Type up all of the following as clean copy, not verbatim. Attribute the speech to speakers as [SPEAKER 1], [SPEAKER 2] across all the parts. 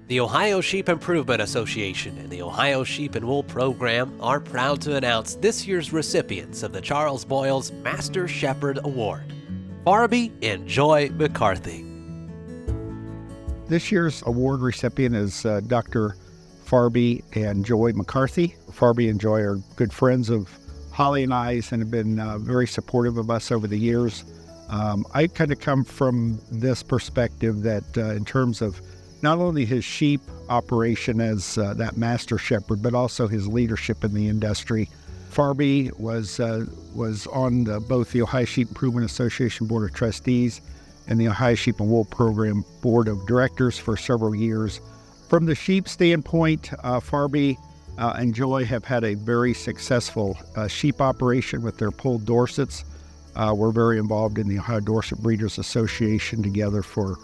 [SPEAKER 1] The Ohio Sheep Improvement Association and the Ohio Sheep and Wool Program are proud to announce this year's recipients of the Charles Boyles Master Shepherd Award, Farabee and Joy McCarthy.
[SPEAKER 2] This year's award recipient is Dr. Farabee and Joy McCarthy. Farabee and Joy are good friends of Holly and I's and have been very supportive of us over the years. I kind of come from this perspective that in terms of not only his sheep operation as that master shepherd, but also his leadership in the industry. Farabee was on both the Ohio Sheep Improvement Association Board of Trustees and the Ohio Sheep and Wool Program Board of Directors for several years. From the sheep standpoint, Farabee and Joy have had a very successful sheep operation with their pulled Dorsets. We're very involved in the Ohio Dorset Breeders Association together for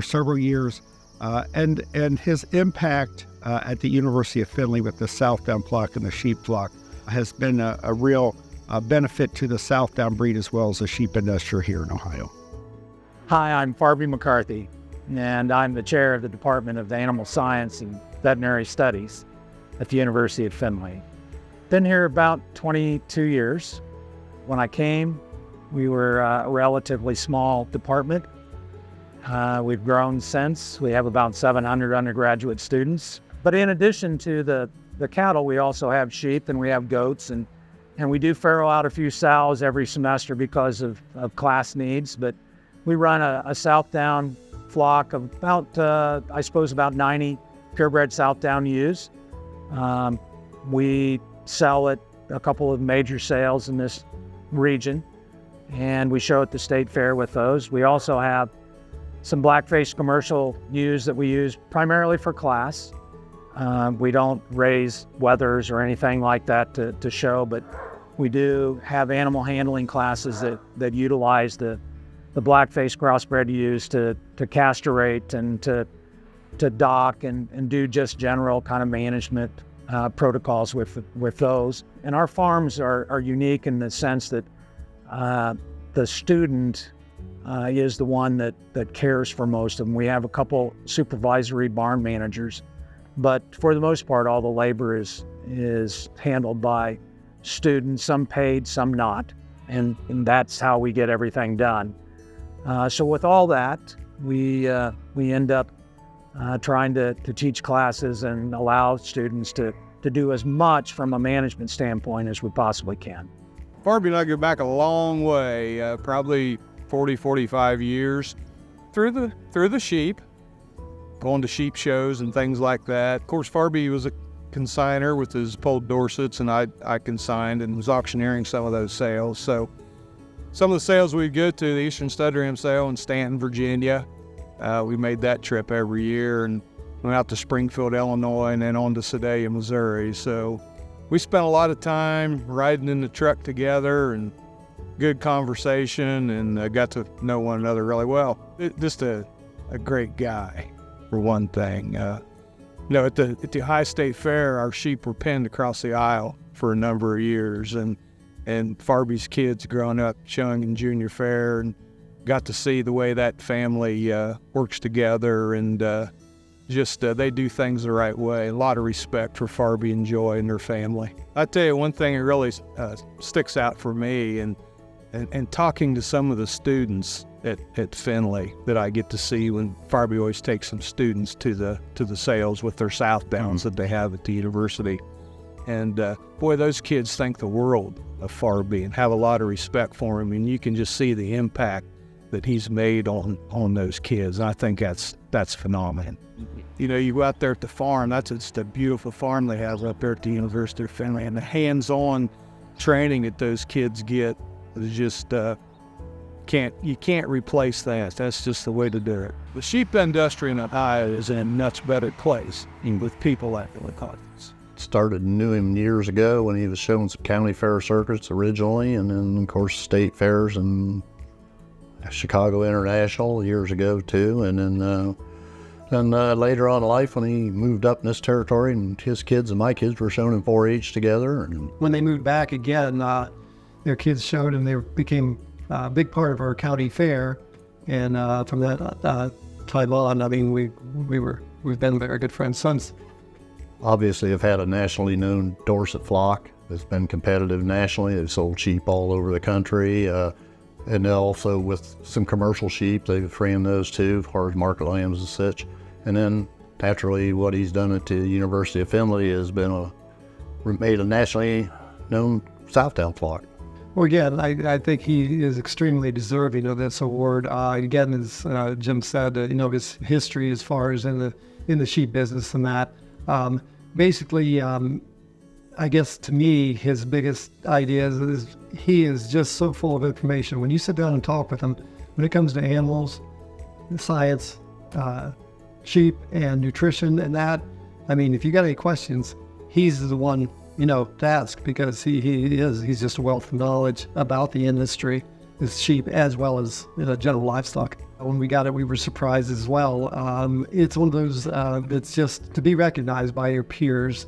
[SPEAKER 2] several years. And his impact at the University of Findlay with the Southdown flock and the sheep flock has been a real benefit to the Southdown breed as well as the sheep industry here in Ohio.
[SPEAKER 3] Hi, I'm Farabee McCarthy, and I'm the chair of the Department of Animal Science and Veterinary Studies at the University of Findlay. Been here about 22 years. When I came, we were a relatively small department. We've grown since. We have about 700 undergraduate students. But in addition to the cattle, we also have sheep and we have goats, and we do farrow out a few sows every semester because of class needs. But we run a Southdown flock of about 90 purebred Southdown ewes. We sell at a couple of major sales in this region, and we show at the state fair with those. We also have some black-faced commercial ewes that we use primarily for class. We don't raise wethers or anything like that to show, but we do have animal handling classes that utilize the black-faced crossbred ewes to castrate and to dock and do just general kind of management protocols with those. And our farms are unique in the sense that the student is the one that cares for most of them. We have a couple supervisory barn managers, but for the most part, all the labor is handled by students, some paid, some not, and that's how we get everything done. So with all that, we end up trying to teach classes and allow students to do as much from a management standpoint as we possibly can.
[SPEAKER 4] Farabee and I go back a long way, probably 40, 45 years, through the sheep, going to sheep shows and things like that. Of course, Farabee was a consigner with his pulled Dorsets, and I consigned and was auctioneering some of those sales. So some of the sales we'd go to, the Eastern Stud Ram sale in Stanton, Virginia, we made that trip every year and went out to Springfield, Illinois, and then on to Sedalia, Missouri. So we spent a lot of time riding in the truck together and good conversation, and got to know one another really well. Just a great guy, for one thing. At the Ohio State Fair, our sheep were pinned across the aisle for a number of years, and Farabee's kids growing up showing in junior fair, and got to see the way that family works together, and they do things the right way. A lot of respect for Farabee and Joy and their family. I tell you, one thing that really sticks out for me, and talking to some of the students at Findlay that I get to see when Farabee always takes some students to the sales with their Southdowns that they have at the university. And boy, those kids think the world of Farabee and have a lot of respect for him, and you can just see the impact that he's made on those kids. And I think that's phenomenal. You know, you go out there at the farm, that's just a beautiful farm they have up there at the University of Findlay, and the hands-on training that those kids get is just you can't replace that. That's just the way to do it. The sheep industry in Ohio is in a much better place with people like McCarthy's.
[SPEAKER 5] Knew him years ago when he was showing some county fair circuits originally, and then of course state fairs and Chicago International years ago too, and then later on in life when he moved up in this territory, and his kids and my kids were shown in 4-H together. And
[SPEAKER 6] when they moved back again, their kids showed, and they became a big part of our county fair. And from that time on, I mean, we were we've been very good friends since.
[SPEAKER 5] Obviously, I've had a nationally known Dorset flock that's been competitive nationally. They've sold sheep all over the country. And also with some commercial sheep, they've ran those too, as far as market lambs and such. And then naturally, what he's done at the University of Findlay has been made a nationally known Southdown flock.
[SPEAKER 6] Well, again, I think he is extremely deserving of this award. Again, as Jim said, his history as far as in the sheep business and that. Basically, I guess to me, his biggest idea is he is just so full of information. When you sit down and talk with him, when it comes to animals, science, sheep, and nutrition and that, I mean, if you got any questions, he's the one, to ask, because he's just a wealth of knowledge about the industry, his sheep as well as general livestock. When we got it, we were surprised as well. It's one of those that's just to be recognized by your peers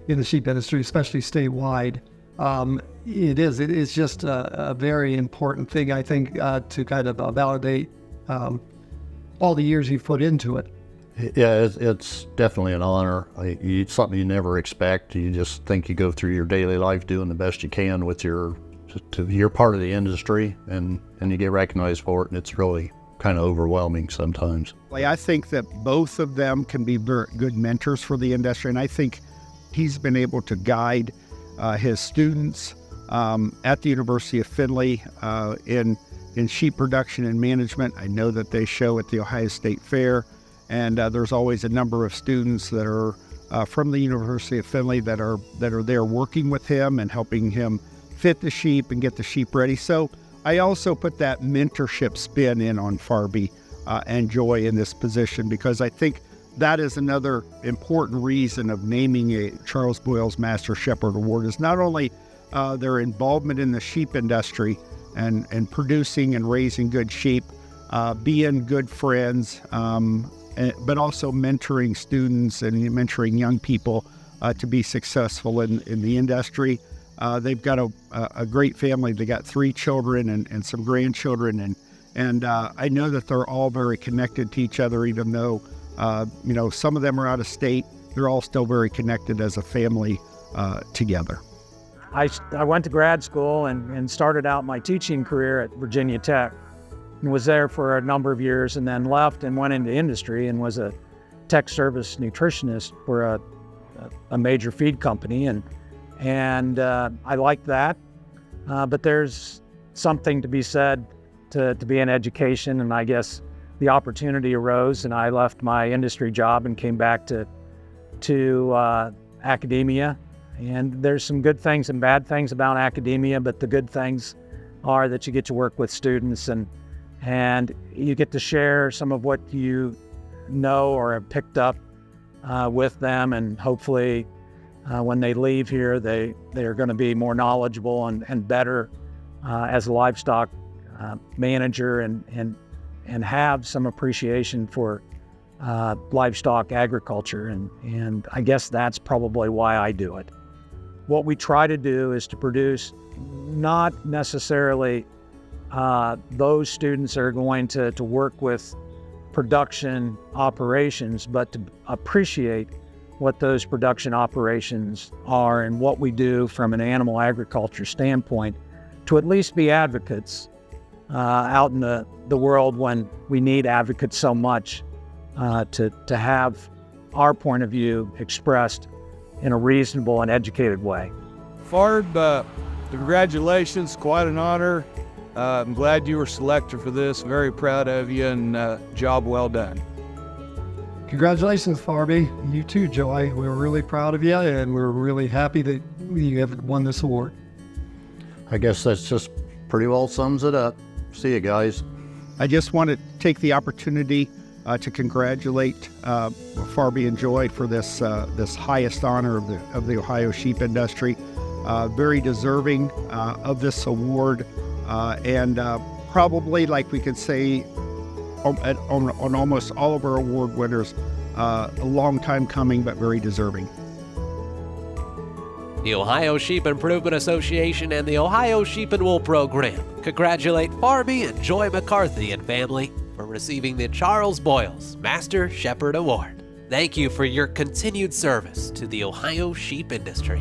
[SPEAKER 6] in the sheep industry, especially statewide. It's just a very important thing, I think, to kind of validate all the years you've put into it.
[SPEAKER 5] Yeah, it's definitely an honor. It's something you never expect. You just think you go through your daily life doing the best you can with you're part of the industry, and you get recognized for it, and it's really kind of overwhelming sometimes.
[SPEAKER 2] I think that both of them can be very good mentors for the industry, and I think he's been able to guide his students at the University of Findlay in sheep production and management. I know that they show at the Ohio State Fair, and there's always a number of students that are from the University of Findlay that are there working with him and helping him fit the sheep and get the sheep ready. So I also put that mentorship spin in on Farabee and Joy in this position, because I think that is another important reason of naming a Charles Boyles Master Shepherd Award, is not only their involvement in the sheep industry and producing and raising good sheep, being good friends, but also mentoring students and mentoring young people to be successful in the industry. They've got a great family. They got 3 children and some grandchildren, and I know that they're all very connected to each other, even though some of them are out of state. They're all still very connected as a family together.
[SPEAKER 3] I went to grad school and started out my teaching career at Virginia Tech, and was there for a number of years, and then left and went into industry and was a tech service nutritionist for a major feed company, and I liked that, but there's something to be said to be in education, and I guess the opportunity arose, and I left my industry job and came back to academia. And there's some good things and bad things about academia, but the good things are that you get to work with students and you get to share some of what you know or have picked up with them, and hopefully when they leave here, they are going to be more knowledgeable and better as a livestock manager and have some appreciation for livestock agriculture, and I guess that's probably why I do it. What we try to do is to produce not necessarily those students that are going to work with production operations, but to appreciate what those production operations are and what we do from an animal agriculture standpoint, to at least be advocates out in the world when we need advocates so much, to have our point of view expressed in a reasonable and educated way.
[SPEAKER 4] Farb, congratulations, quite an honor. I'm glad you were selected for this. Very proud of you, and job well done.
[SPEAKER 6] Congratulations, Farabee. You too, Joy. We're really proud of you, and we're really happy that you have won this award.
[SPEAKER 5] I guess that's just pretty well sums it up. See you guys.
[SPEAKER 2] I just want to take the opportunity to congratulate Farabee and Joy for this highest honor of the Ohio sheep industry. Very deserving of this award, and probably, like we could say, on almost all of our award winners, a long time coming, but very deserving.
[SPEAKER 1] The Ohio Sheep Improvement Association and the Ohio Sheep and Wool Program congratulate Farabee and Joy McCarthy and family for receiving the Charles Boyles Master Shepherd Award. Thank you for your continued service to the Ohio sheep industry.